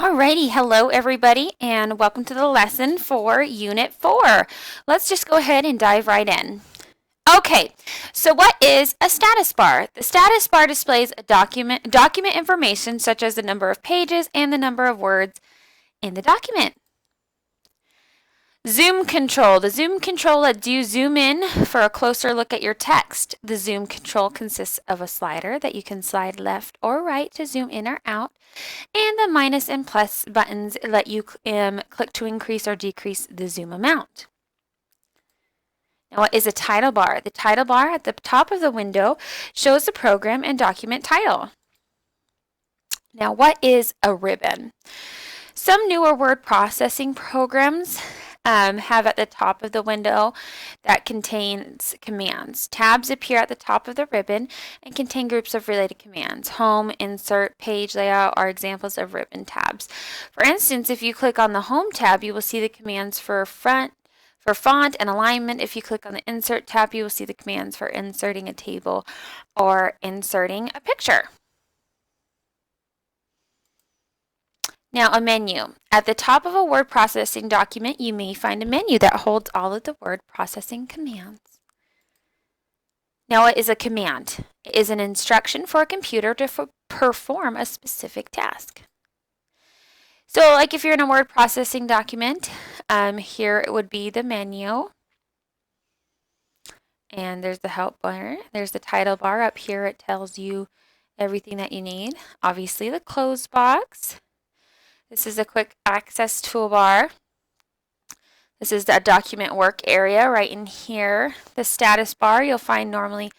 Alrighty, hello everybody, and welcome to the lesson for Unit 4. Let's just go ahead and dive right in. Okay, so what is a status bar? The status bar displays a document information such as the number of pages and the number of words in the document. Zoom control. The zoom control lets you zoom in for a closer look at your text. The zoom control consists of a slider that you can slide left or right to zoom in or out, and the minus and plus buttons let you click to increase or decrease the zoom amount. Now, what is a title bar? The title bar at the top of the window shows the program and document title. Now, what is a ribbon? Some newer word processing programs have at the top of the window that contains commands. Tabs appear at the top of the ribbon and contain groups of related commands. Home, insert, page layout are examples of ribbon tabs. For instance, if you click on the Home tab, you will see the commands for font and alignment. If you click on the Insert tab, you will see the commands for inserting a table or inserting a picture. Now, a menu. At the top of a word processing document, you may find a menu that holds all of the word processing commands. Now, what is a command? It is an instruction for a computer to perform a specific task. So, like if you're in a word processing document, here it would be the menu. And there's the help bar. There's the title bar. Up here it tells you everything that you need. Obviously, the close box. This is a quick access toolbar. This is the document work area right in here. The status bar you'll find normally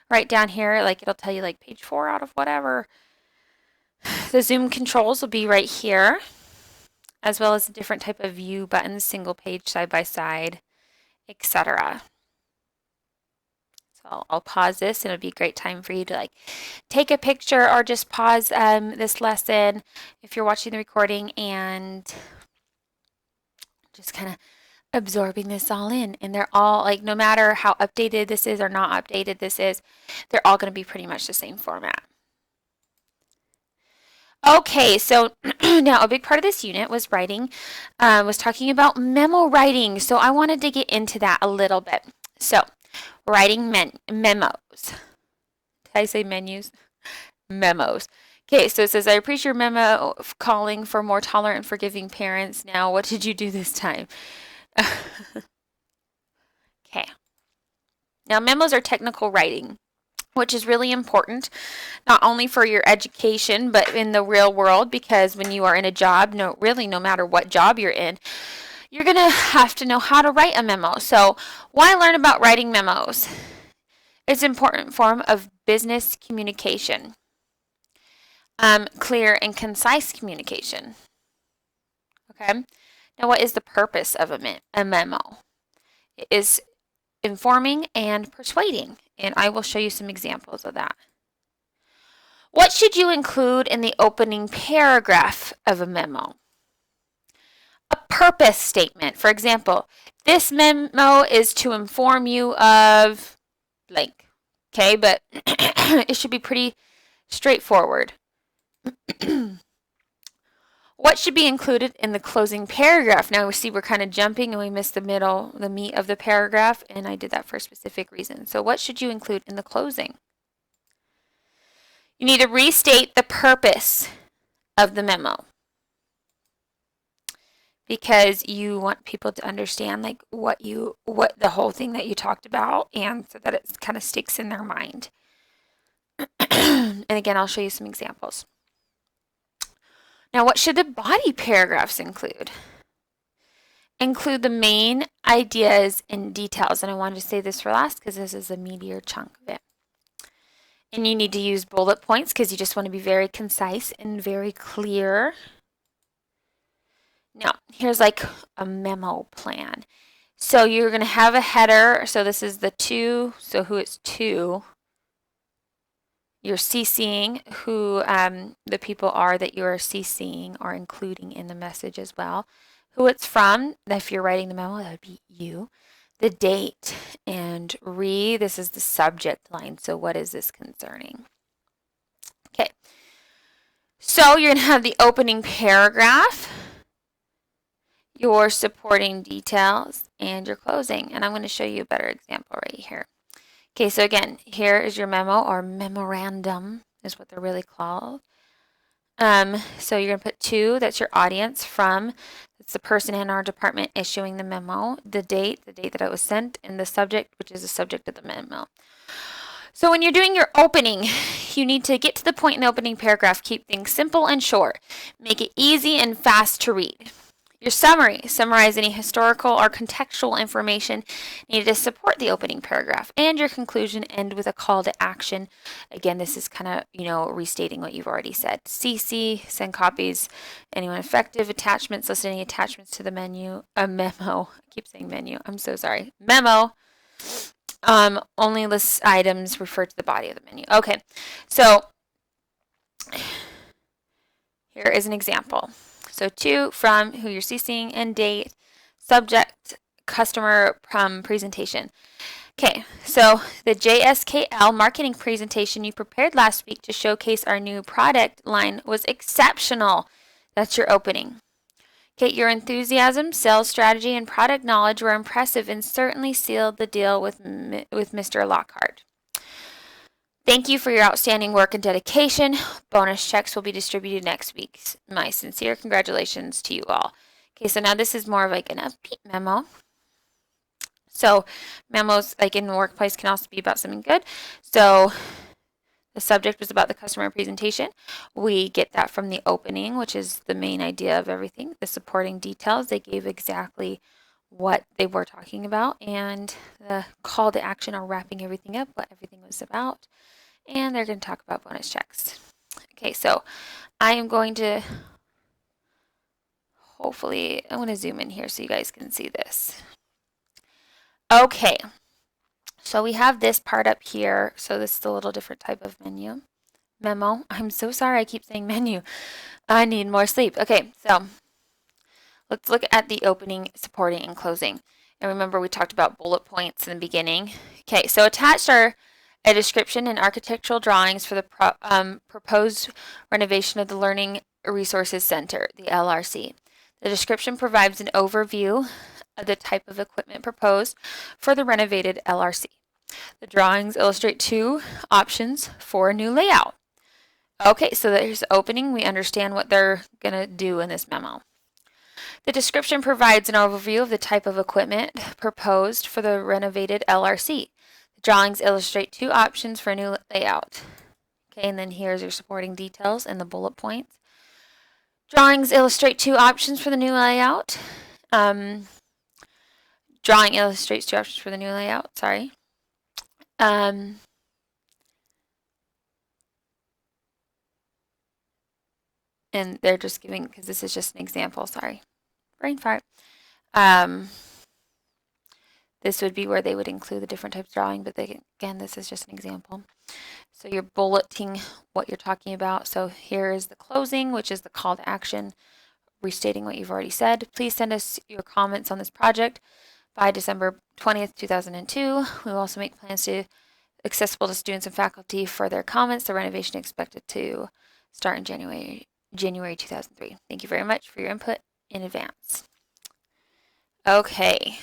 right down here, like it'll tell you like page 4 out of whatever. The zoom controls will be right here, as well as a different type of view buttons, single page, side by side, etc. So I'll pause this, and it'll be a great time for you to like take a picture or just pause this lesson if you're watching the recording and just kind of absorbing this all in. And they're all like, no matter how updated this is or not updated this is, they're all going to be pretty much the same format. Okay, so now a big part of this unit was writing, was talking about memo writing. So I wanted to get into that a little bit. So writing memos. Did I say menus? Memos. Okay, so it says, I appreciate your memo calling for more tolerant and forgiving parents. Now, what did you do this time? Okay. Now, memos are technical writing, which is really important, not only for your education, but in the real world, because when you are in a job, no matter what job you're in, you're going to have to know how to write a memo. So why learn about writing memos? It's an important form of business communication. Clear and concise communication. Okay. Now, what is the purpose of a memo? It is informing and persuading, and I will show you some examples of that. What should you include in the opening paragraph of a memo? A purpose statement. For example, this memo is to inform you of blank. Okay, but it should be pretty straightforward. What should be included in the closing paragraph? Now we see we're kind of jumping and we missed the meat of the paragraph, and I did that for a specific reason. So what should you include in the closing? You need to restate the purpose of the memo, because you want people to understand like what the whole thing that you talked about, and so that it kind of sticks in their mind. And again, I'll show you some examples. Now, what should the body paragraphs include? Include the main ideas and details. And I wanted to say this for last because this is a meatier chunk of it. And you need to use bullet points because you just want to be very concise and very clear. Now, here's like a memo plan. So you're going to have a header. So this is the to, so who it's to. You're CCing who the people are that you're CCing or including in the message as well. Who it's from, if you're writing the memo, that would be you. The date, and this is the subject line. So what is this concerning? Okay. So you're going to have the opening paragraph, your supporting details, and your closing. And I'm going to show you a better example right here. Okay, so again, here is your memo, or memorandum is what they're really called. So you're going to put to, that's your audience, from, it's the person in our department issuing the memo, the date that it was sent, and the subject, which is the subject of the memo. So when you're doing your opening, you need to get to the point in the opening paragraph. Keep things simple and short. Make it easy and fast to read. Your summary. Summarize any historical or contextual information needed to support the opening paragraph. And your conclusion, end with a call to action. Again, this is kind of, restating what you've already said. CC, send copies, anyone effective, attachments, list any attachments to the memo. I keep saying menu. I'm so sorry. Memo. Only list items refer to the body of the menu. Okay, so here is an example. So to, from, who you're CCing, and date, subject, customer, presentation. Okay, so the JSKL marketing presentation you prepared last week to showcase our new product line was exceptional. That's your opening. Okay, your enthusiasm, sales strategy, and product knowledge were impressive and certainly sealed the deal with Mr. Lockhart. Thank you for your outstanding work and dedication. Bonus checks will be distributed next week. My sincere congratulations to you all. Okay, so now this is more of like an upbeat memo. So memos, like in the workplace, can also be about something good. So the subject was about the customer presentation. We get that from the opening, which is the main idea of everything. The supporting details, they gave exactly what they were talking about, and the call to action, or wrapping everything up, what everything was about. And they're going to talk about bonus checks. Okay, so I am going to, hopefully, I want to zoom in here so you guys can see this. Okay, so we have this part up here. So this is a little different type of memo. I'm so sorry, I keep saying menu. I need more sleep. Okay, so let's look at the opening, supporting, and closing. And remember, we talked about bullet points in the beginning. Okay, so attached are a description and architectural drawings for the proposed renovation of the Learning Resources Center, the LRC. The description provides an overview of the type of equipment proposed for the renovated LRC. The drawings illustrate 2 options for a new layout. Okay, so there's the opening. We understand what they're going to do in this memo. The description provides an overview of the type of equipment proposed for the renovated LRC. The drawings illustrate 2 options for a new layout. Okay, and then here's your supporting details and the bullet points. Drawings illustrate 2 options for the new layout. Drawing illustrates 2 options for the new layout, sorry. And they're just giving, because this is just an example, sorry. Brain fart. This would be where they would include the different types of drawing, but again, this is just an example. So you're bulleting what you're talking about. So here is the closing, which is the call to action, restating what you've already said. Please send us your comments on this project by December 20th, 2002. We will also make plans to accessible to students and faculty for their comments. The renovation is expected to start in January 2003. Thank you very much for your input in advance. Okay.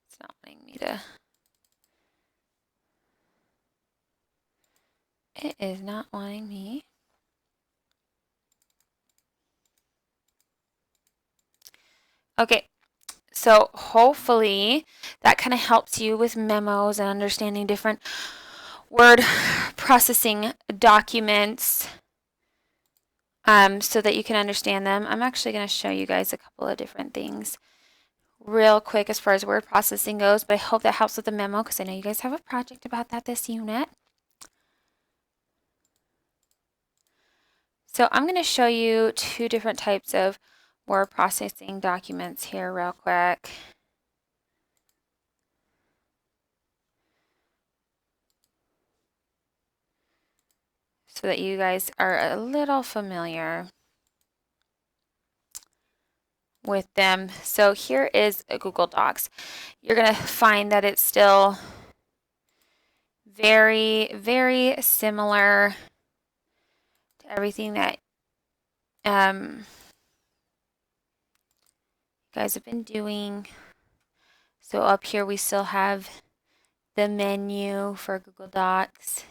It's not wanting me to. It is not wanting me. Okay. So hopefully that kind of helps you with memos and understanding different word processing documents so that you can understand them. I'm actually going to show you guys a couple of different things real quick as far as word processing goes, but I hope that helps with the memo because I know you guys have a project about that this unit. So I'm going to show you 2 different types of word processing documents here real quick. So that you guys are a little familiar with them. So here is a Google Docs. You're going to find that it's still very, very similar to everything that you guys have been doing. So up here we still have the menu for Google Docs.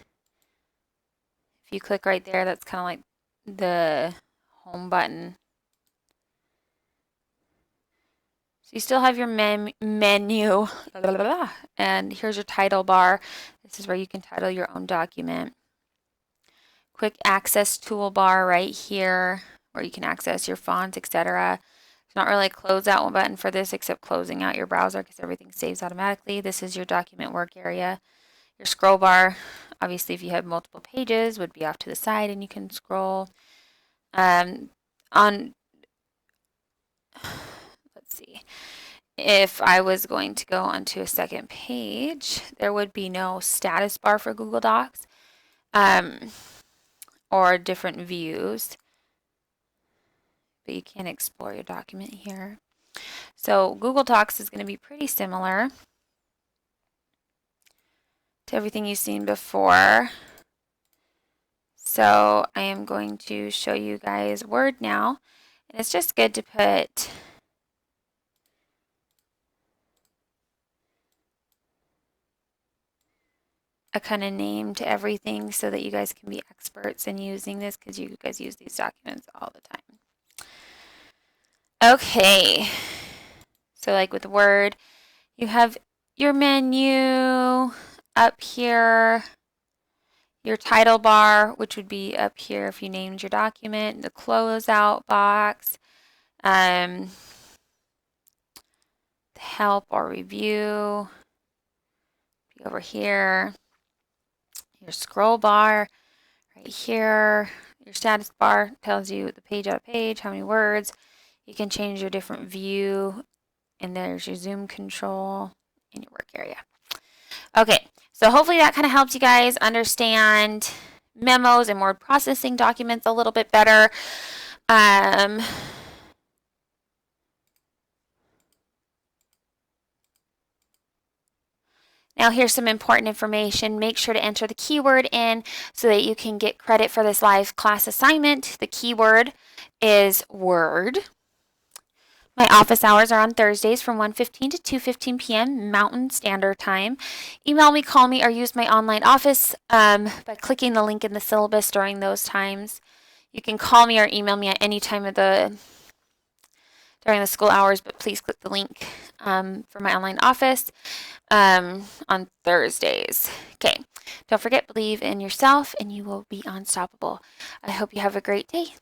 If you click right there, that's kind of like the home button. So you still have your menu, and here's your title bar. This is where you can title your own document. Quick access toolbar right here, where you can access your fonts, etc. There's not really a close out button for this, except closing out your browser because everything saves automatically. This is your document work area. Your scroll bar, obviously if you have multiple pages, would be off to the side and you can scroll. Let's see. If I was going to go onto a second page, there would be no status bar for Google Docs or different views, but you can explore your document here. So Google Docs is going to be pretty similar to everything you've seen before. So I am going to show you guys Word now, and it's just good to put a kind of name to everything so that you guys can be experts in using this, because you guys use these documents all the time. Okay, so like with Word, you have your menu up here, your title bar, which would be up here if you named your document, the closeout box, the help or review, be over here, your scroll bar right here, your status bar tells you the page out of page, how many words. You can change your different view, and there's your zoom control in your work area. Okay, so hopefully that kind of helps you guys understand memos and word processing documents a little bit better. Now here's some important information. Make sure to enter the keyword in so that you can get credit for this live class assignment. The keyword is Word. My office hours are on Thursdays from 1:15 to 2:15 p.m. Mountain Standard Time. Email me, call me, or use my online office by clicking the link in the syllabus during those times. You can call me or email me at any time of during the school hours, but please click the link for my online office on Thursdays. Okay, don't forget, believe in yourself and you will be unstoppable. I hope you have a great day.